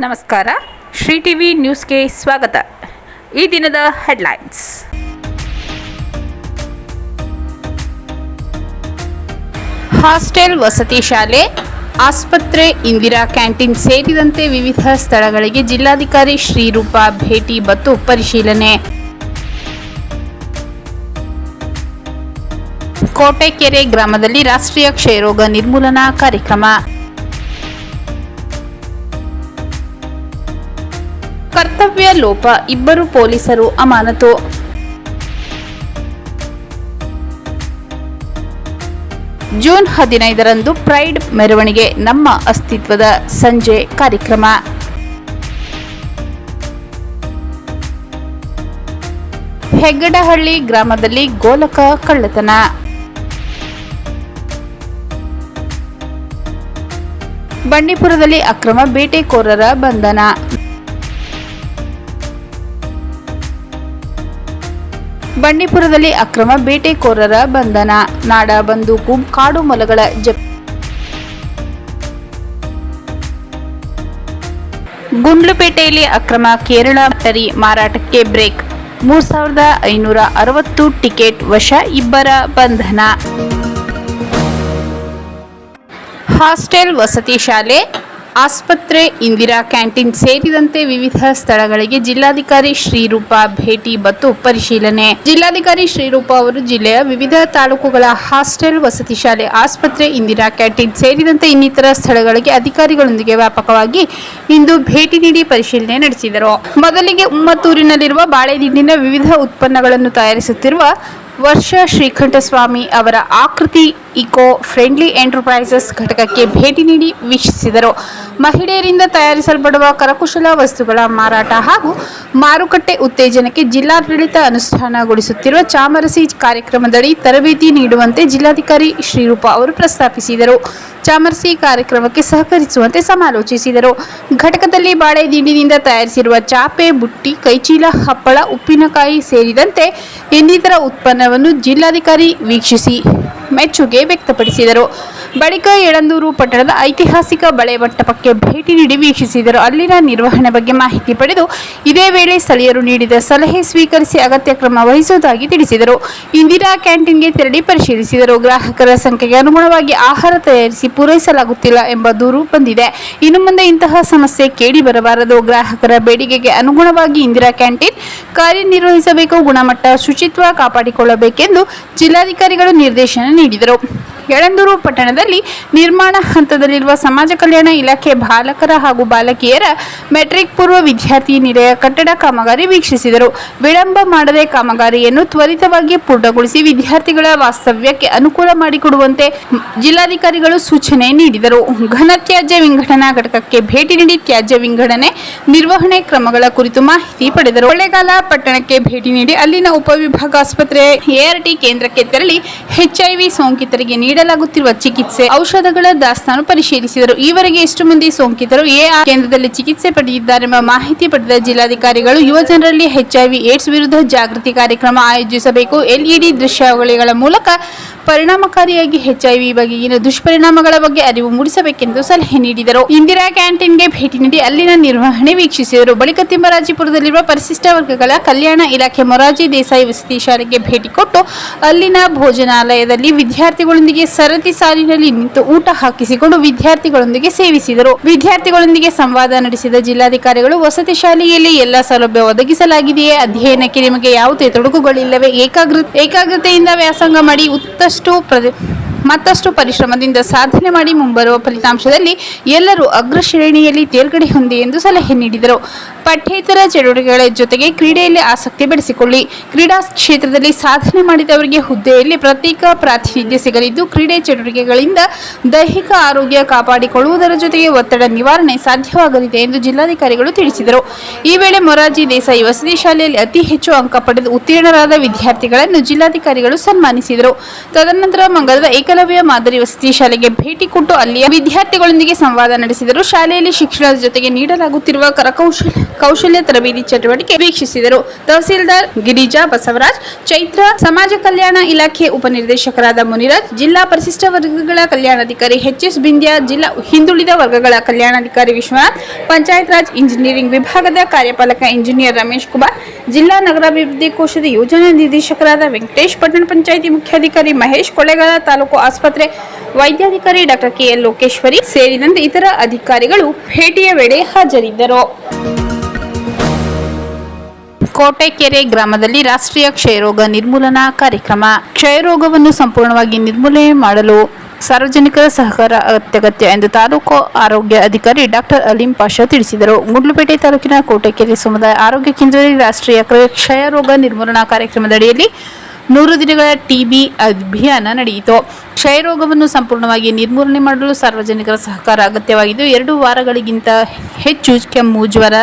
ನಮಸ್ಕಾರ. ಶ್ರೀ ಟಿವಿ ನ್ಯೂಸ್ಗೆ ಸ್ವಾಗತ. ಈ ದಿನದ ಹೆಡ್ಲೈನ್ಸ್. ಹಾಸ್ಟೆಲ್, ವಸತಿ ಶಾಲೆ, ಆಸ್ಪತ್ರೆ, ಇಂದಿರಾ ಕ್ಯಾಂಟೀನ್ ಸೇರಿದಂತೆ ವಿವಿಧ ಸ್ಥಳಗಳಿಗೆ ಜಿಲ್ಲಾಧಿಕಾರಿ ಶ್ರೀರೂಪಾ ಭೇಟಿ ಮತ್ತು ಪರಿಶೀಲನೆ. ಕೋಟೆಕೆರೆ ಗ್ರಾಮದಲ್ಲಿ ರಾಷ್ಟ್ರೀಯ ಕ್ಷಯರೋಗ ನಿರ್ಮೂಲನಾ ಕಾರ್ಯಕ್ರಮ. ಕರ್ತವ್ಯ ಲೋಪ, ಇಬ್ಬರು ಪೊಲೀಸರು ಅಮಾನತು. ಜೂನ್ 15ರಂದು ಪ್ರೈಡ್ ಮೆರವಣಿಗೆ, ನಮ್ಮ ಅಸ್ತಿತ್ವದ ಸಂಜೆ ಕಾರ್ಯಕ್ರಮ. ಹೆಗ್ಗಡಹಳ್ಳಿ ಗ್ರಾಮದಲ್ಲಿ ಗೋಲಕ ಕಳ್ಳತನ. ಬಂಡೀಪುರದಲ್ಲಿ ಅಕ್ರಮ ಬೇಟೆಕೋರರ ಬಂಧನ. ಬಂಡೀಪುರದಲ್ಲಿ ಅಕ್ರಮ ಬೇಟೆಕೋರರ ಬಂಧನ. ನಾಡ ಬಂದೂಕು, ಕಾಡು ಮೊಲಗಳ ಜಪ್ತಿ. ಗುಂಡ್ಲುಪೇಟೆಯಲ್ಲಿ ಅಕ್ರಮ ಕೇರಳ ಟರಿ ಮಾರಾಟಕ್ಕೆ ಬ್ರೇಕ್. 3560 ಟಿಕೆಟ್ ವಶ, ಇಬ್ಬರ ಬಂಧನ. ಹಾಸ್ಟೆಲ್, ವಸತಿ ಶಾಲೆ, ಆಸ್ಪತ್ರೆ, ಇಂದಿರಾ ಕ್ಯಾಂಟೀನ್ ಸೇರಿದಂತೆ ವಿವಿಧ ಸ್ಥಳಗಳಿಗೆ ಜಿಲ್ಲಾಧಿಕಾರಿ ಶ್ರೀರೂಪಾ ಭೇಟಿ ಮತ್ತು ಪರಿಶೀಲನೆ. ಜಿಲ್ಲಾಧಿಕಾರಿ ಶ್ರೀರೂಪಾ ಅವರು ಜಿಲ್ಲೆಯ ವಿವಿಧ ತಾಲೂಕುಗಳ ಹಾಸ್ಟೆಲ್, ವಸತಿ ಶಾಲೆ, ಆಸ್ಪತ್ರೆ, ಇಂದಿರಾ ಕ್ಯಾಂಟೀನ್ ಸೇರಿದಂತೆ ಇನ್ನಿತರ ಸ್ಥಳಗಳಿಗೆ ಅಧಿಕಾರಿಗಳೊಂದಿಗೆ ವ್ಯಾಪಕವಾಗಿ ಇಂದು ಭೇಟಿ ನೀಡಿ ಪರಿಶೀಲನೆ ನಡೆಸಿದರು. ಮೊದಲಿಗೆ ಉಮ್ಮತ್ತೂರಿನಲ್ಲಿರುವ ಬಾಳೆದಿಂಡಿನ ವಿವಿಧ ಉತ್ಪನ್ನಗಳನ್ನು ತಯಾರಿಸುತ್ತಿರುವ ವರ್ಷ ಶ್ರೀಕಂಠಸ್ವಾಮಿ ಅವರ ಆಕೃತಿ ಇಕೋ ಫ್ರೆಂಡ್ಲಿ ಎಂಟರ್ಪ್ರೈಸಸ್ ಘಟಕಕ್ಕೆ ಭೇಟಿ ನೀಡಿ ವೀಕ್ಷಿಸಿದರು. ಮಹಿಳೆಯರಿಂದ ತಯಾರಿಸಲ್ಪಡುವ ಕರಕುಶಲ ವಸ್ತುಗಳ ಮಾರಾಟ ಹಾಗೂ ಮಾರುಕಟ್ಟೆ ಉತ್ತೇಜನಕ್ಕೆ ಜಿಲ್ಲಾಡಳಿತ ಅನುಷ್ಠಾನಗೊಳಿಸುತ್ತಿರುವ ಚಾಮರಸಿ ಕಾರ್ಯಕ್ರಮದಡಿ ತರಬೇತಿ ನೀಡುವಂತೆ ಜಿಲ್ಲಾಧಿಕಾರಿ ಶ್ರೀರೂಪಾ ಅವರು ಪ್ರಸ್ತಾಪಿಸಿದರು. ಚಾಮರಸಿ ಕಾರ್ಯಕ್ರಮಕ್ಕೆ ಸಹಕರಿಸುವಂತೆ ಸಮಾಲೋಚಿಸಿದರು. ಘಟಕದಲ್ಲಿ ಬಾಳೆದಿಂಡಿನಿಂದ ತಯಾರಿಸಿರುವ ಚಾಪೆ, ಬುಟ್ಟಿ, ಕೈಚೀಲ, ಹಪ್ಪಳ, ಉಪ್ಪಿನಕಾಯಿ ಸೇರಿದಂತೆ ಇನ್ನಿತರ ಉತ್ಪನ್ನವನ್ನು ಜಿಲ್ಲಾಧಿಕಾರಿ ವೀಕ್ಷಿಸಿ ಮೆಚ್ಚುಗೆ ವ್ಯಕ್ತಪಡಿಸಿದರು. ಬಳಿಕ ಯಳಂದೂರು ಪಟ್ಟಣದ ಐತಿಹಾಸಿಕ ಬಳೆ ಮಂಟಪಕ್ಕೆ ಭೇಟಿ ನೀಡಿ ವೀಕ್ಷಿಸಿದರು. ಅಲ್ಲಿನ ನಿರ್ವಹಣೆ ಬಗ್ಗೆ ಮಾಹಿತಿ ಪಡೆದು ಇದೇ ವೇಳೆ ಸ್ಥಳೀಯರು ನೀಡಿದ ಸಲಹೆ ಸ್ವೀಕರಿಸಿ ಅಗತ್ಯ ಕ್ರಮ ವಹಿಸುವುದಾಗಿ ತಿಳಿಸಿದರು. ಇಂದಿರಾ ಕ್ಯಾಂಟೀನ್ಗೆ ತೆರಳಿ ಪರಿಶೀಲಿಸಿದರು. ಗ್ರಾಹಕರ ಸಂಖ್ಯೆಗೆ ಅನುಗುಣವಾಗಿ ಆಹಾರ ತಯಾರಿಸಿ ಪೂರೈಸಲಾಗುತ್ತಿಲ್ಲ ಎಂಬ ದೂರು ಬಂದಿದೆ. ಇನ್ನು ಮುಂದೆ ಇಂತಹ ಸಮಸ್ಯೆ ಕೇಳಿ ಬರಬಾರದು. ಗ್ರಾಹಕರ ಬೇಡಿಕೆಗೆ ಅನುಗುಣವಾಗಿ ಇಂದಿರಾ ಕ್ಯಾಂಟೀನ್ ಕಾರ್ಯನಿರ್ವಹಿಸಬೇಕು. ಗುಣಮಟ್ಟ, ಶುಚಿತ್ವ ಕಾಪಾಡಿಕೊಳ್ಳಬೇಕೆಂದು ಜಿಲ್ಲಾಧಿಕಾರಿಗಳು ನಿರ್ದೇಶನ ನೀಡಿದರು. ಯಳಂದೂರು ಪಟ್ಟಣದಲ್ಲಿ ನಿರ್ಮಾಣ ಹಂತದಲ್ಲಿರುವ ಸಮಾಜ ಕಲ್ಯಾಣ ಇಲಾಖೆ ಬಾಲಕರ ಹಾಗೂ ಬಾಲಕಿಯರ ಮೆಟ್ರಿಕ್ ಪೂರ್ವ ವಿದ್ಯಾರ್ಥಿ ನಿಲಯ ಕಟ್ಟಡ ಕಾಮಗಾರಿ ವೀಕ್ಷಿಸಿದರು. ವಿಳಂಬ ಮಾಡದೆ ಕಾಮಗಾರಿಯನ್ನು ತ್ವರಿತವಾಗಿ ಪೂರ್ಣಗೊಳಿಸಿ ವಿದ್ಯಾರ್ಥಿಗಳ ವಾಸ್ತವ್ಯಕ್ಕೆ ಅನುಕೂಲ ಮಾಡಿಕೊಡುವಂತೆ ಜಿಲ್ಲಾಧಿಕಾರಿಗಳು ಸೂಚನೆ ನೀಡಿದರು. ಘನತ್ಯಾಜ್ಯ ವಿಂಗಡಣಾ ಘಟಕಕ್ಕೆ ಭೇಟಿ ನೀಡಿ ತ್ಯಾಜ್ಯ ವಿಂಗಡಣೆ, ನಿರ್ವಹಣೆ ಕ್ರಮಗಳ ಕುರಿತು ಮಾಹಿತಿ ಪಡೆದರು. ಕೊಳ್ಳೇಗಾಲ ಪಟ್ಟಣಕ್ಕೆ ಭೇಟಿ ನೀಡಿ ಅಲ್ಲಿನ ಉಪವಿಭಾಗ ಆಸ್ಪತ್ರೆ ART ಕೇಂದ್ರಕ್ಕೆ ತೆರಳಿ HIV ಸೋಂಕಿತರಿಗೆ ನೀಡಲಾಗುತ್ತಿರುವ ಚಿಕಿತ್ಸೆ, ಔಷಧಗಳ ದಾಸ್ತಾನು ಪರಿಶೀಲಿಸಿದರು. ಈವರೆಗೆ ಎಷ್ಟು ಮಂದಿ ಸೋಂಕಿತರು AR ಕೇಂದ್ರದಲ್ಲಿ ಚಿಕಿತ್ಸೆ ಪಡೆದಿದ್ದಾರೆಂಬ ಮಾಹಿತಿ ಪಡೆದ ಜಿಲ್ಲಾಧಿಕಾರಿಗಳು ಯುವ ಜನರಲ್ಲಿ HIV ಏಡ್ಸ್ ವಿರುದ್ಧ ಜಾಗೃತಿ ಕಾರ್ಯಕ್ರಮ ಆಯೋಜಿಸಬೇಕು. LED ದೃಶ್ಯಾವಳಿಗಳ ಮೂಲಕ ಪರಿಣಾಮಕಾರಿಯಾಗಿ HIV ಬಗೆಗಿನ ದುಷ್ಪರಿಣಾಮಗಳ ಬಗ್ಗೆ ಅರಿವು ಮೂಡಿಸಬೇಕೆಂದು ಸಲಹೆ ನೀಡಿದರು. ಇಂದಿರಾ ಕ್ಯಾಂಟೀನ್ಗೆ ಭೇಟಿ ನೀಡಿ ಅಲ್ಲಿನ ನಿರ್ವಹಣೆ ವೀಕ್ಷಿಸಿದರು. ಬಳಿಕ ತಿಮ್ಮರಾಜಿಪುರದಲ್ಲಿರುವ ಪರಿಶಿಷ್ಟ ವರ್ಗಗಳ ಕಲ್ಯಾಣ ಇಲಾಖೆ ಮೊರಾರ್ಜಿ ದೇಸಾಯಿ ವಸತಿ ಶಾಲೆಗೆ ಭೇಟಿ ಕೊಟ್ಟು ಅಲ್ಲಿನ ಭೋಜನಾಲಯದಲ್ಲಿ ವಿದ್ಯಾರ್ಥಿಗಳೊಂದಿಗೆ ಸರತಿ ಸಾಲಿನಲ್ಲಿ ನಿಂತು ಊಟ ಹಾಕಿಸಿಕೊಂಡು ವಿದ್ಯಾರ್ಥಿಗಳೊಂದಿಗೆ ಸೇವಿಸಿದರು. ವಿದ್ಯಾರ್ಥಿಗಳೊಂದಿಗೆ ಸಂವಾದ ನಡೆಸಿದ ಜಿಲ್ಲಾಧಿಕಾರಿಗಳು ವಸತಿ ಶಾಲೆಯಲ್ಲಿ ಎಲ್ಲ ಸೌಲಭ್ಯ ಒದಗಿಸಲಾಗಿದೆಯೇ, ಅಧ್ಯಯನಕ್ಕೆ ನಿಮಗೆ ಯಾವುದೇ ತೊಡಕುಗಳಿಲ್ಲವೇ, ಏಕಾಗ್ರತೆಯಿಂದ ವ್ಯಾಸಂಗ ಮಾಡಿ ಮತ್ತಷ್ಟು ಪರಿಶ್ರಮದಿಂದ ಸಾಧನೆ ಮಾಡಿ ಮುಂಬರುವ ಫಲಿತಾಂಶದಲ್ಲಿ ಎಲ್ಲರೂ ಅಗ್ರ ಶ್ರೇಣಿಯಲ್ಲಿ ತೇರ್ಗಡೆ ಹೊಂದಿ ಎಂದು ಸಲಹೆ ನೀಡಿದರು. ಪಠ್ಯೇತರ ಚಟುವಟಿಕೆಗಳ ಜೊತೆಗೆ ಕ್ರೀಡೆಯಲ್ಲಿ ಆಸಕ್ತಿ ಬೆಳೆಸಿಕೊಳ್ಳಿ. ಕ್ರೀಡಾ ಕ್ಷೇತ್ರದಲ್ಲಿ ಸಾಧನೆ ಮಾಡಿದವರಿಗೆ ಹುದ್ದೆಯಲ್ಲಿ ಪ್ರತ್ಯೇಕ ಪ್ರಾತಿನಿಧ್ಯ ಸಿಗಲಿದ್ದು, ಕ್ರೀಡೆ ಚಟುವಟಿಕೆಗಳಿಂದ ದೈಹಿಕ ಆರೋಗ್ಯ ಕಾಪಾಡಿಕೊಳ್ಳುವುದರ ಜೊತೆಗೆ ಒತ್ತಡ ನಿವಾರಣೆ ಸಾಧ್ಯವಾಗಲಿದೆ ಎಂದು ಜಿಲ್ಲಾಧಿಕಾರಿಗಳು ತಿಳಿಸಿದರು. ಈ ವೇಳೆ ಮೊರಾರ್ಜಿ ದೇಸಾಯಿ ವಸತಿ ಶಾಲೆಯಲ್ಲಿ ಅತಿ ಹೆಚ್ಚು ಅಂಕ ಪಡೆದು ಉತ್ತೀರ್ಣರಾದ ವಿದ್ಯಾರ್ಥಿಗಳನ್ನು ಜಿಲ್ಲಾಧಿಕಾರಿಗಳು ಸನ್ಮಾನಿಸಿದರು. ತದನಂತರ ಮಂಗಲದ ಏಕಲವ್ಯ ಮಾದರಿ ವಸತಿ ಶಾಲೆಗೆ ಭೇಟಿ ಕೊಟ್ಟು ಅಲ್ಲಿಯ ವಿದ್ಯಾರ್ಥಿಗಳೊಂದಿಗೆ ಸಂವಾದ ನಡೆಸಿದರು. ಶಾಲೆಯಲ್ಲಿ ಶಿಕ್ಷಣದ ಜೊತೆಗೆ ನೀಡಲಾಗುತ್ತಿರುವ ಕೌಶಲ್ಯ ತರಬೇತಿ ಚಟುವಟಿಕೆ ವೀಕ್ಷಿಸಿದರು. ತಹಸೀಲ್ದಾರ್ ಗಿರಿಜಾ ಬಸವರಾಜ್, ಚೈತ್ರ, ಸಮಾಜ ಕಲ್ಯಾಣ ಇಲಾಖೆ ಉಪನಿರ್ದೇಶಕರಾದ ಮುನಿರಾಜ್, ಜಿಲ್ಲಾ ಪರಿಶಿಷ್ಟ ವರ್ಗಗಳ ಕಲ್ಯಾಣಾಧಿಕಾರಿ ಎಚ್.ಎಸ್. ಬಿಂದ್ಯಾ, ಜಿಲ್ಲಾ ಹಿಂದುಳಿದ ವರ್ಗಗಳ ಕಲ್ಯಾಣಾಧಿಕಾರಿ ವಿಶ್ವನಾಥ್, ಪಂಚಾಯತ್ ರಾಜ್ ಇಂಜಿನಿಯರಿಂಗ್ ವಿಭಾಗದ ಕಾರ್ಯಪಾಲಕ ಇಂಜಿನಿಯರ್ ರಮೇಶ್ ಕುಮಾರ್, ಜಿಲ್ಲಾ ನಗರಾಭಿವೃದ್ಧಿ ಕೋಶದ ಯೋಜನಾ ನಿರ್ದೇಶಕರಾದ ವೆಂಕಟೇಶ್, ಪಟ್ಟಣ ಪಂಚಾಯಿತಿ ಮುಖ್ಯಾಧಿಕಾರಿ ಮಹೇಶ್, ಕೊಳ್ಳೇಗಾಲ ತಾಲೂಕು ಆಸ್ಪತ್ರೆ ವೈದ್ಯಾಧಿಕಾರಿ ಡಾಕ್ಟರ್ ಕೆ.ಎಲ್. ಲೋಕೇಶ್ವರಿ ಸೇರಿದಂತೆ ಇತರ ಅಧಿಕಾರಿಗಳು ಭೇಟಿಯ ವೇಳೆ ಹಾಜರಿದ್ದರು. ಕೋಟೆಕೆರೆ ಗ್ರಾಮದಲ್ಲಿ ರಾಷ್ಟ್ರೀಯ ಕ್ಷಯರೋಗ ನಿರ್ಮೂಲನಾ ಕಾರ್ಯಕ್ರಮ. ಕ್ಷಯರೋಗವನ್ನು ಸಂಪೂರ್ಣವಾಗಿ ನಿರ್ಮೂಲನೆ ಮಾಡಲು ಸಾರ್ವಜನಿಕರ ಸಹಕಾರ ಅತ್ಯಗತ್ಯ ಎಂದು ತಾಲೂಕು ಆರೋಗ್ಯ ಅಧಿಕಾರಿ ಡಾಕ್ಟರ್ ಅಲೀಂ ಪಾಷಾ ತಿಳಿಸಿದರು. ಗುಂಡ್ಲುಪೇಟೆ ತಾಲೂಕಿನ ಕೋಟೆಕೆರೆ ಸಮುದಾಯ ಆರೋಗ್ಯ ಕೇಂದ್ರದಲ್ಲಿ ರಾಷ್ಟ್ರೀಯ ಕ್ಷಯರೋಗ ನಿರ್ಮೂಲನಾ ಕಾರ್ಯಕ್ರಮದಡಿಯಲ್ಲಿ 100 ದಿನಗಳ ಟಿಬಿ ಅಭಿಯಾನ ನಡೆಯಿತು. ಕ್ಷಯರೋಗವನ್ನು ಸಂಪೂರ್ಣವಾಗಿ ನಿರ್ಮೂಲನೆ ಮಾಡಲು ಸಾರ್ವಜನಿಕರ ಸಹಕಾರ ಅಗತ್ಯವಾಗಿದ್ದು, 2 ವಾರಗಳಿಗಿಂತ ಹೆಚ್ಚು ಕೆಮ್ಮು, ಜ್ವರ,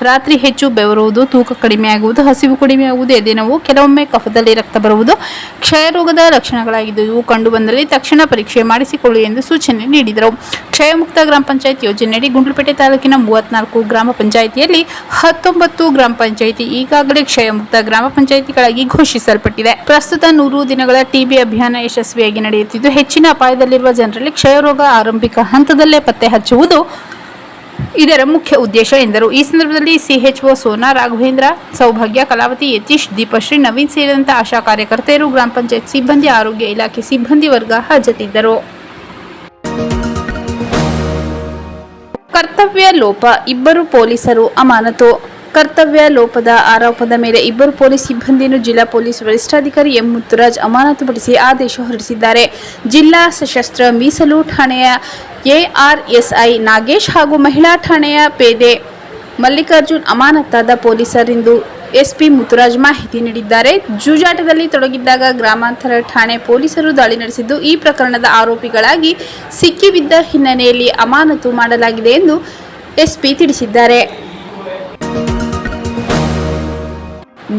ರಾತ್ರಿ ಹೆಚ್ಚು ಬೆವರುವುದು, ತೂಕ ಕಡಿಮೆಯಾಗುವುದು, ಹಸಿವು ಕಡಿಮೆಯಾಗುವುದು, ಎದೆನೋವು, ಕೆಲವೊಮ್ಮೆ ಕಫದಲ್ಲಿ ರಕ್ತ ಬರುವುದು ಕ್ಷಯರೋಗದ ಲಕ್ಷಣಗಳಾಗಿದ್ದು, ಇವು ಕಂಡುಬಂದಲ್ಲಿ ತಕ್ಷಣ ಪರೀಕ್ಷೆ ಮಾಡಿಸಿಕೊಳ್ಳಿ ಎಂದು ಸೂಚನೆ ನೀಡಿದರು. ಕ್ಷಯಮುಕ್ತ ಗ್ರಾಮ ಪಂಚಾಯತ್ ಯೋಜನೆಯಡಿ ಗುಂಡ್ಲುಪೇಟೆ ತಾಲೂಕಿನ 34 ಗ್ರಾಮ ಪಂಚಾಯಿತಿಯಲ್ಲಿ 19 ಗ್ರಾಮ ಪಂಚಾಯಿತಿ ಈಗಾಗಲೇ ಕ್ಷಯಮುಕ್ತ ಗ್ರಾಮ ಪಂಚಾಯಿತಿಗಳಾಗಿ ಘೋಷಿಸಲ್ಪಟ್ಟಿದೆ. ಪ್ರಸ್ತುತ 100 ದಿನಗಳ ಟಿಬಿ ಅಭಿಯಾನ ಯಶಸ್ವಿಯಾಗಿ ನಡೆಯುತ್ತಿದ್ದು, ಹೆಚ್ಚಿನ ಅಪಾಯದಲ್ಲಿರುವ ಜನರಲ್ಲಿ ಕ್ಷಯರೋಗ ಆರಂಭಿಕ ಹಂತದಲ್ಲೇ ಪತ್ತೆ ಹಚ್ಚುವುದು ಇದರ ಮುಖ್ಯ ಉದ್ದೇಶ ಎಂದರು. ಈ ಸಂದರ್ಭದಲ್ಲಿ ಸಿಎಚ್ಒ ಸೋನಾ, ರಾಘವೇಂದ್ರ, ಸೌಭಾಗ್ಯ, ಕಲಾವತಿ, ಯತೀಶ್, ದೀಪಶ್ರೀ, ನವೀನ್ ಸೇರಿದಂತೆ ಆಶಾ ಕಾರ್ಯಕರ್ತೆಯರು, ಗ್ರಾಮ ಪಂಚಾಯತ್ ಸಿಬ್ಬಂದಿ, ಆರೋಗ್ಯ ಇಲಾಖೆ ಸಿಬ್ಬಂದಿ ವರ್ಗ ಹಾಜರಿದ್ದರು. ಕರ್ತವ್ಯ ಲೋಪ, 2 ಪೊಲೀಸರು ಅಮಾನತು. ಕರ್ತವ್ಯ ಲೋಪದ ಆರೋಪದ ಮೇಲೆ 2 ಪೊಲೀಸ್ ಸಿಬ್ಬಂದಿಯನ್ನು ಜಿಲ್ಲಾ ಪೊಲೀಸ್ ವರಿಷ್ಠಾಧಿಕಾರಿ ಎಂ. ಮುತ್ತುರಾಜ್ ಅಮಾನತುಪಡಿಸಿ ಆದೇಶ ಹೊರಡಿಸಿದ್ದಾರೆ. ಜಿಲ್ಲಾ ಸಶಸ್ತ್ರ ಮೀಸಲು ಠಾಣೆಯ ಎಆರ್ಎಸ್ಐ ನಾಗೇಶ್ ಹಾಗೂ ಮಹಿಳಾ ಠಾಣೆಯ ಪೇದೆ ಮಲ್ಲಿಕಾರ್ಜುನ್ ಅಮಾನತಾದ ಪೊಲೀಸರೆಂದು ಎಸ್ಪಿ ಮುತ್ತುರಾಜ್ ಮಾಹಿತಿ ನೀಡಿದ್ದಾರೆ. ಜೂಜಾಟದಲ್ಲಿ ತೊಡಗಿದ್ದಾಗ ಗ್ರಾಮಾಂತರ ಠಾಣೆ ಪೊಲೀಸರು ದಾಳಿ ನಡೆಸಿದ್ದು, ಈ ಪ್ರಕರಣದ ಆರೋಪಿಗಳಾಗಿ ಸಿಕ್ಕಿಬಿದ್ದ ಹಿನ್ನೆಲೆಯಲ್ಲಿ ಅಮಾನತು ಮಾಡಲಾಗಿದೆ ಎಂದು ಎಸ್ಪಿ ತಿಳಿಸಿದ್ದಾರೆ.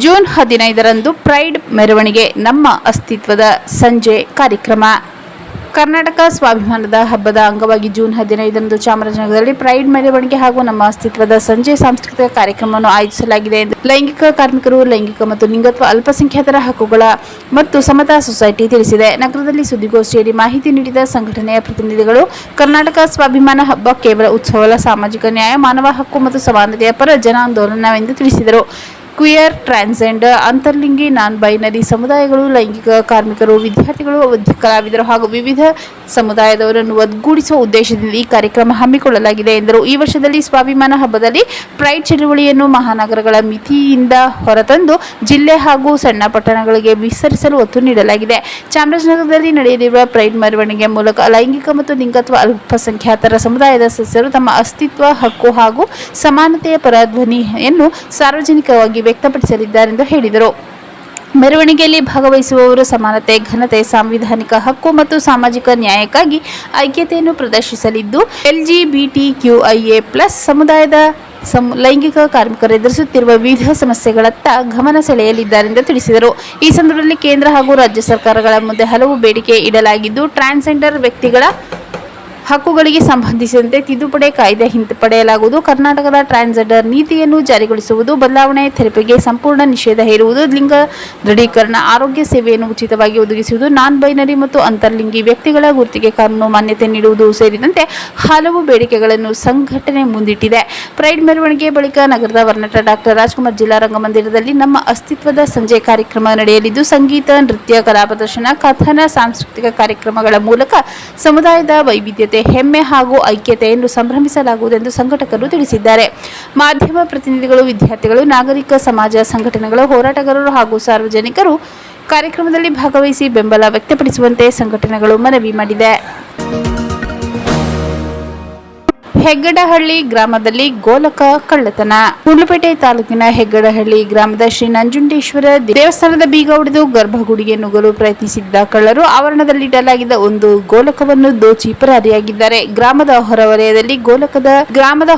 ಜೂನ್ 15ರಂದು ಪ್ರೈಡ್ ಮೆರವಣಿಗೆ, ನಮ್ಮ ಅಸ್ತಿತ್ವದ ಸಂಜೆ ಕಾರ್ಯಕ್ರಮ. ಕರ್ನಾಟಕ ಸ್ವಾಭಿಮಾನದ ಹಬ್ಬದ ಅಂಗವಾಗಿ ಜೂನ್ 15ರಂದು ಚಾಮರಾಜನಗರದಲ್ಲಿ ಪ್ರೈಡ್ ಮೆರವಣಿಗೆ ಹಾಗೂ ನಮ್ಮ ಅಸ್ತಿತ್ವದ ಸಂಜೆ ಸಾಂಸ್ಕೃತಿಕ ಕಾರ್ಯಕ್ರಮವನ್ನು ಆಯೋಜಿಸಲಾಗಿದೆ ಎಂದು ಲೈಂಗಿಕ ಕಾರ್ಮಿಕರು, ಲೈಂಗಿಕ ಮತ್ತು ಲಿಂಗತ್ವ ಅಲ್ಪಸಂಖ್ಯಾತರ ಹಕ್ಕುಗಳ ಮತ್ತು ಸಮತಾ ಸೊಸೈಟಿ ತಿಳಿಸಿದೆ. ನಗರದಲ್ಲಿ ಸುದ್ದಿಗೋಷ್ಠಿಯಲ್ಲಿ ಮಾಹಿತಿ ನೀಡಿದ ಸಂಘಟನೆಯ ಪ್ರತಿನಿಧಿಗಳು, ಕರ್ನಾಟಕ ಸ್ವಾಭಿಮಾನ ಹಬ್ಬ ಕೇವಲ ಉತ್ಸವವಲ್ಲ, ಸಾಮಾಜಿಕ ನ್ಯಾಯ, ಮಾನವ ಹಕ್ಕು ಮತ್ತು ಸಮಾನತೆಯ ಪರ ಜನಾಂದೋಲನವೆಂದು ತಿಳಿಸಿದರು. ಕ್ವಿಯರ್, ಟ್ರಾನ್ಸ್ಜೆಂಡರ್, ಅಂತರ್ಲಿಂಗಿ, ನಾನ್ ಬೈನರಿ ಸಮುದಾಯಗಳು, ಲೈಂಗಿಕ ಕಾರ್ಮಿಕರು, ವಿದ್ಯಾರ್ಥಿಗಳು, ಕಲಾವಿದರು ಹಾಗೂ ವಿವಿಧ ಸಮುದಾಯದವರನ್ನು ಒಗ್ಗೂಡಿಸುವ ಉದ್ದೇಶದಿಂದ ಈ ಕಾರ್ಯಕ್ರಮ ಹಮ್ಮಿಕೊಳ್ಳಲಾಗಿದೆ ಎಂದರು. ಈ ವರ್ಷದಲ್ಲಿ ಸ್ವಾಭಿಮಾನ ಹಬ್ಬದಲ್ಲಿ ಪ್ರೈಡ್ ಚಳುವಳಿಯನ್ನು ಮಹಾನಗರಗಳ ಮಿತಿಯಿಂದ ಹೊರತಂದು ಜಿಲ್ಲೆ ಹಾಗೂ ಸಣ್ಣ ಪಟ್ಟಣಗಳಿಗೆ ವಿಸ್ತರಿಸಲು ಒತ್ತು ನೀಡಲಾಗಿದೆ. ಚಾಮರಾಜನಗರದಲ್ಲಿ ನಡೆಯಲಿರುವ ಪ್ರೈಡ್ ಮೆರವಣಿಗೆ ಮೂಲಕ ಲೈಂಗಿಕ ಮತ್ತು ಲಿಂಗತ್ವ ಅಲ್ಪಸಂಖ್ಯಾತರ ಸಮುದಾಯದ ಸದಸ್ಯರು ತಮ್ಮ ಅಸ್ತಿತ್ವ, ಹಕ್ಕು ಹಾಗೂ ಸಮಾನತೆಯ ಪರ ಧ್ವನಿಯನ್ನು ಸಾರ್ವಜನಿಕವಾಗಿ ವ್ಯಕ್ತಪಡಿಸಲಿದ್ದಾರೆಂದು ಹೇಳಿದರು. ಮೆರವಣಿಗೆಯಲ್ಲಿ ಭಾಗವಹಿಸುವವರು ಸಮಾನತೆ, ಘನತೆ, ಸಾಂವಿಧಾನಿಕ ಹಕ್ಕು ಮತ್ತು ಸಾಮಾಜಿಕ ನ್ಯಾಯಕ್ಕಾಗಿ ಐಕ್ಯತೆಯನ್ನು ಪ್ರದರ್ಶಿಸಲಿದ್ದು, LGBTQIA+ ಸಮುದಾಯದ ಲೈಂಗಿಕ ಕಾರ್ಮಿಕರು ಎದುರಿಸುತ್ತಿರುವ ವಿವಿಧ ಸಮಸ್ಯೆಗಳತ್ತ ಗಮನ ಸೆಳೆಯಲಿದ್ದಾರೆಂದು ತಿಳಿಸಿದರು. ಈ ಸಂದರ್ಭದಲ್ಲಿ ಕೇಂದ್ರ ಹಾಗೂ ರಾಜ್ಯ ಸರ್ಕಾರಗಳ ಮುಂದೆ ಹಲವು ಬೇಡಿಕೆ ಇಡಲಾಗಿದ್ದು, ಟ್ರಾನ್ಸ್ಜೆಂಡರ್ ವ್ಯಕ್ತಿಗಳ ಹಕ್ಕುಗಳಿಗೆ ಸಂಬಂಧಿಸಿದಂತೆ ತಿದ್ದುಪಡಿ ಕಾಯ್ದೆ ಹಿಂಪಡೆಯಲಾಗುವುದು, ಕರ್ನಾಟಕದ ಟ್ರಾನ್ಸ್ಜೆಂಡರ್ ನೀತಿಯನ್ನು ಜಾರಿಗೊಳಿಸುವುದು, ಬದಲಾವಣೆ ತೆರಪಿಗೆ ಸಂಪೂರ್ಣ ನಿಷೇಧ ಹೇರುವುದು, ಲಿಂಗ ದೃಢೀಕರಣ, ಆರೋಗ್ಯ ಸೇವೆಯನ್ನು ಉಚಿತವಾಗಿ ಒದಗಿಸುವುದು, ನಾನ್ ಬೈನರಿ ಮತ್ತು ಅಂತರ್ಲಿಂಗಿ ವ್ಯಕ್ತಿಗಳ ಗುರುತಿಗೆ ಕಾನೂನು ಮಾನ್ಯತೆ ನೀಡುವುದು ಸೇರಿದಂತೆ ಹಲವು ಬೇಡಿಕೆಗಳನ್ನು ಸಂಘಟನೆ ಮುಂದಿಟ್ಟಿದೆ. ಪ್ರೈಡ್ ಮೆರವಣಿಗೆ ಬಳಿಕ ನಗರದ ವರ್ಣಟ ಡಾಕ್ಟರ್ ರಾಜ್ಕುಮಾರ್ ಜಿಲ್ಲಾ ರಂಗಮಂದಿರದಲ್ಲಿ ನಮ್ಮ ಅಸ್ತಿತ್ವದ ಸಂಜೆ ಕಾರ್ಯಕ್ರಮ ನಡೆಯಲಿದ್ದು, ಸಂಗೀತ, ನೃತ್ಯ, ಕಲಾ ಪ್ರದರ್ಶನ, ಕಥನ, ಸಾಂಸ್ಕೃತಿಕ ಕಾರ್ಯಕ್ರಮಗಳ ಮೂಲಕ ಸಮುದಾಯದ ವೈವಿಧ್ಯತೆ, ಹೆಮ್ಮೆ ಹಾಗೂ ಐಕ್ಯತೆಯನ್ನು ಸಂಭ್ರಮಿಸಲಾಗುವುದೆಂದು ಸಂಘಟಕರು ತಿಳಿಸಿದ್ದಾರೆ. ಮಾಧ್ಯಮ ಪ್ರತಿನಿಧಿಗಳು, ವಿದ್ಯಾರ್ಥಿಗಳು, ನಾಗರಿಕ ಸಮಾಜ ಸಂಘಟನೆಗಳು, ಹೋರಾಟಗಾರರು ಹಾಗೂ ಸಾರ್ವಜನಿಕರು ಕಾರ್ಯಕ್ರಮದಲ್ಲಿ ಭಾಗವಹಿಸಿ ಬೆಂಬಲ ವ್ಯಕ್ತಪಡಿಸುವಂತೆ ಸಂಘಟನೆಗಳು ಮನವಿ ಮಾಡಿದೆ. ಹೆಗ್ಗಡಹಳ್ಳಿ ಗ್ರಾಮದಲ್ಲಿ ಗೋಲಕ ಕಳ್ಳತನ. ಗುಂಡ್ಲುಪೇಟೆ ತಾಲೂಕಿನ ಹೆಗ್ಗಡಹಳ್ಳಿ ಗ್ರಾಮದ ಶ್ರೀ ನಂಜುಂಡೇಶ್ವರ ದೇವಸ್ಥಾನದ ಬೀಗ ಒಡೆದು ಗರ್ಭಗುಡಿಗೆ ನುಗ್ಗಲು ಪ್ರಯತ್ನಿಸಿದ್ದ ಕಳ್ಳರು ಆವರಣದಲ್ಲಿಡಲಾಗಿದ್ದ ಒಂದು ಗೋಲಕವನ್ನು ದೋಚಿ ಪರಾರಿಯಾಗಿದ್ದಾರೆ. ಗ್ರಾಮದ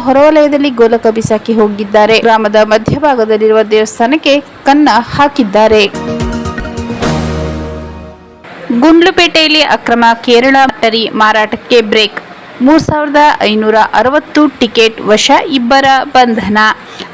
ಹೊರವಲಯದಲ್ಲಿ ಗೋಲಕ ಬಿಸಾಕಿ ಹೋಗಿದ್ದಾರೆ. ಗ್ರಾಮದ ಮಧ್ಯಭಾಗದಲ್ಲಿರುವ ದೇವಸ್ಥಾನಕ್ಕೆ ಕನ್ನ ಹಾಕಿದ್ದಾರೆ. ಗುಂಡ್ಲುಪೇಟೆಯಲ್ಲಿ ಅಕ್ರಮ ಕೇರಳ ಮಟರಿ ಮಾರಾಟಕ್ಕೆ ಬ್ರೇಕ್. 3,560 ಟಿಕೆಟ್ ವಶ, ಇಬ್ಬರ ಬಂಧನ.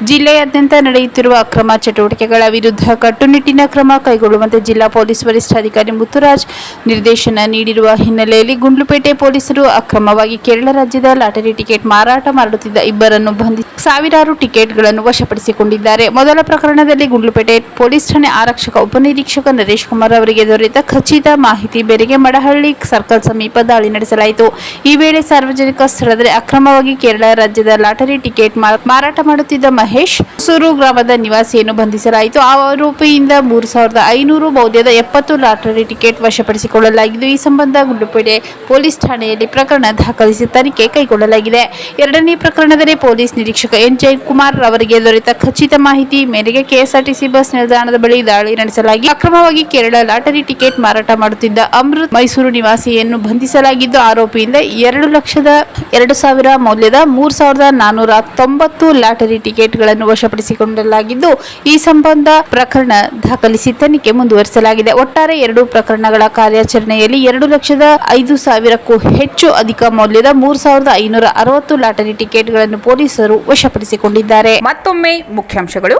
ಜಿಲ್ಲೆಯಾದ್ಯಂತ ನಡೆಯುತ್ತಿರುವ ಅಕ್ರಮ ಚಟುವಟಿಕೆಗಳ ವಿರುದ್ಧ ಕಟ್ಟುನಿಟ್ಟಿನ ಕ್ರಮ ಕೈಗೊಳ್ಳುವಂತೆ ಜಿಲ್ಲಾ ಪೊಲೀಸ್ ವರಿಷ್ಠಾಧಿಕಾರಿ ಮುತ್ತುರಾಜ್ ನಿರ್ದೇಶನ ನೀಡಿರುವ ಹಿನ್ನೆಲೆಯಲ್ಲಿ ಗುಂಡ್ಲುಪೇಟೆ ಪೊಲೀಸರು ಅಕ್ರಮವಾಗಿ ಕೇರಳ ರಾಜ್ಯದ ಲಾಟರಿ ಟಿಕೆಟ್ ಮಾರಾಟ ಮಾಡುತ್ತಿದ್ದ ಇಬ್ಬರನ್ನು ಬಂಧಿಸಿ ಸಾವಿರಾರು ಟಿಕೆಟ್ಗಳನ್ನು ವಶಪಡಿಸಿಕೊಂಡಿದ್ದಾರೆ. ಮೊದಲ ಪ್ರಕರಣದಲ್ಲಿ ಗುಂಡ್ಲುಪೇಟೆ ಪೊಲೀಸ್ ಠಾಣೆ ಆರಕ್ಷಕ ಉಪನಿರೀಕ್ಷಕ ನರೇಶ್ ಕುಮಾರ್ ಅವರಿಗೆ ದೊರೆತ ಖಚಿತ ಮಾಹಿತಿ ಮೇರೆಗೆ ಮಡಹಳ್ಳಿ ಸರ್ಕಲ್ ಸಮೀಪ ದಾಳಿ ನಡೆಸಲಾಯಿತು. ಈ ವೇಳೆ ಸಾರ್ವಜನಿಕ ಸ್ಥಳದಲ್ಲಿ ಅಕ್ರಮವಾಗಿ ಕೇರಳ ರಾಜ್ಯದ ಲಾಟರಿ ಟಿಕೆಟ್ ಮಾರಾಟ ಮಾಡುತ್ತಿದ್ದ ಮಹೇಶ್ ಸೂರು ಗ್ರಾಮದ ನಿವಾಸಿಯನ್ನು ಬಂಧಿಸಲಾಯಿತು. ಆರೋಪಿಯಿಂದ 3,500 ಮೌಲ್ಯದ 70 ಲಾಟರಿ ಟಿಕೆಟ್ ವಶಪಡಿಸಿಕೊಳ್ಳಲಾಗಿದ್ದು, ಈ ಸಂಬಂಧ ಗುಂಡ್ಲುಪೇಟೆ ಪೊಲೀಸ್ ಠಾಣೆಯಲ್ಲಿ ಪ್ರಕರಣ ದಾಖಲಿಸಿ ತನಿಖೆ ಕೈಗೊಳ್ಳಲಾಗಿದೆ. ಎರಡನೇ ಪ್ರಕರಣದಲ್ಲಿ ಪೊಲೀಸ್ ನಿರೀಕ್ಷಕ ಎನ್ ಜಯಕುಮಾರ್ ಅವರಿಗೆ ದೊರೆತ ಖಚಿತ ಮಾಹಿತಿ ಮೇರೆಗೆ ಕೆಎಸ್ಆರ್ಟಿಸಿ ಬಸ್ ನಿಲ್ದಾಣದ ಬಳಿ ದಾಳಿ ನಡೆಸಲಾಗಿ ಅಕ್ರಮವಾಗಿ ಕೇರಳ ಲಾಟರಿ ಟಿಕೆಟ್ ಮಾರಾಟ ಮಾಡುತ್ತಿದ್ದ ಅಮೃತ್ ಮೈಸೂರು ನಿವಾಸಿಯನ್ನು ಬಂಧಿಸಲಾಗಿದ್ದು, ಆರೋಪಿಯಿಂದ 2,02,000 ಮೌಲ್ಯದ 3,490 ಲಾಟರಿ ಟಿಕೆಟ್ಗಳನ್ನು ವಶಪಡಿಸಿಕೊಳ್ಳಲಾಗಿದ್ದು, ಈ ಸಂಬಂಧ ಪ್ರಕರಣ ದಾಖಲಿಸಿ ತನಿಖೆ ಮುಂದುವರಿಸಲಾಗಿದೆ. ಒಟ್ಟಾರೆ 2 ಪ್ರಕರಣಗಳ ಕಾರ್ಯಾಚರಣೆಯಲ್ಲಿ 2,05,000ಕ್ಕೂ ಹೆಚ್ಚು ಅಧಿಕ ಮೌಲ್ಯದ 3,560 ಲಾಟರಿ ಟಿಕೆಟ್ಗಳನ್ನು ಪೊಲೀಸರು ವಶಪಡಿಸಿಕೊಂಡಿದ್ದಾರೆ. ಮತ್ತೊಮ್ಮೆ ಮುಖ್ಯಾಂಶಗಳು.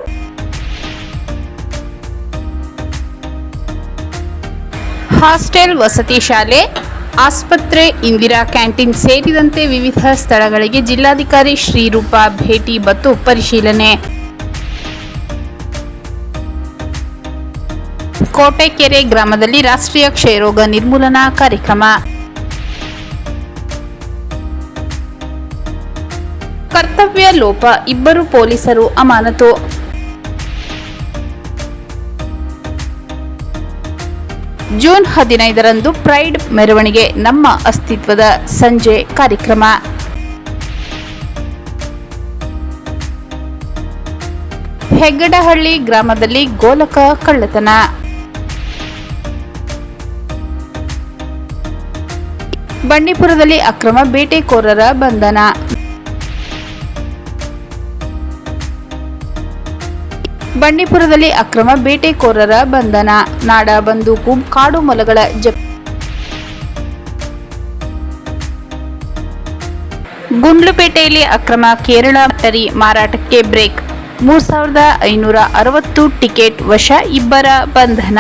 ಹಾಸ್ಟೆಲ್, ವಸತಿ ಶಾಲೆ, ಆಸ್ಪತ್ರೆ, ಇಂದಿರಾ ಕ್ಯಾಂಟೀನ್ ಸೇರಿದಂತೆ ವಿವಿಧ ಸ್ಥಳಗಳಿಗೆ ಜಿಲ್ಲಾಧಿಕಾರಿ ಶ್ರೀರೂಪ ಭೇಟಿ ಮತ್ತು ಪರಿಶೀಲನೆ. ಕೋಟೆಕೆರೆ ಗ್ರಾಮದಲ್ಲಿ ರಾಷ್ಟ್ರೀಯ ಕ್ಷಯರೋಗ ನಿರ್ಮೂಲನಾ ಕಾರ್ಯಕ್ರಮ. ಕರ್ತವ್ಯ ಲೋಪ, ಇಬ್ಬರು ಪೊಲೀಸರು ಅಮಾನತು. ಜೂನ್ 15ರಂದು ಪ್ರೈಡ್ ಮೆರವಣಿಗೆ, ನಮ್ಮ ಅಸ್ತಿತ್ವದ ಸಂಜೆ ಕಾರ್ಯಕ್ರಮ. ಹೆಗ್ಗಡಹಳ್ಳಿ ಗ್ರಾಮದಲ್ಲಿ ಗೋಲಕ ಕಳ್ಳತನ. ಬಂಡೀಪುರದಲ್ಲಿ ಅಕ್ರಮ ಬೇಟೆಕೋರರ ಬಂಧನ. ಬಂಡೀಪುರದಲ್ಲಿ ಅಕ್ರಮ ಬೇಟೆಕೋರರ ಬಂಧನ. ನಾಡ ಬಂದೂಕು, ಕಾಡು ಮೊಲಗಳ ಜಪ್ತಿ. ಗುಂಡ್ಲುಪೇಟೆಯಲ್ಲಿ ಅಕ್ರಮ ಕೇರಳ ಲಾಟರಿ ಮಾರಾಟಕ್ಕೆ ಬ್ರೇಕ್. 3,560 ಟಿಕೆಟ್ ವಶ, ಇಬ್ಬರ ಬಂಧನ.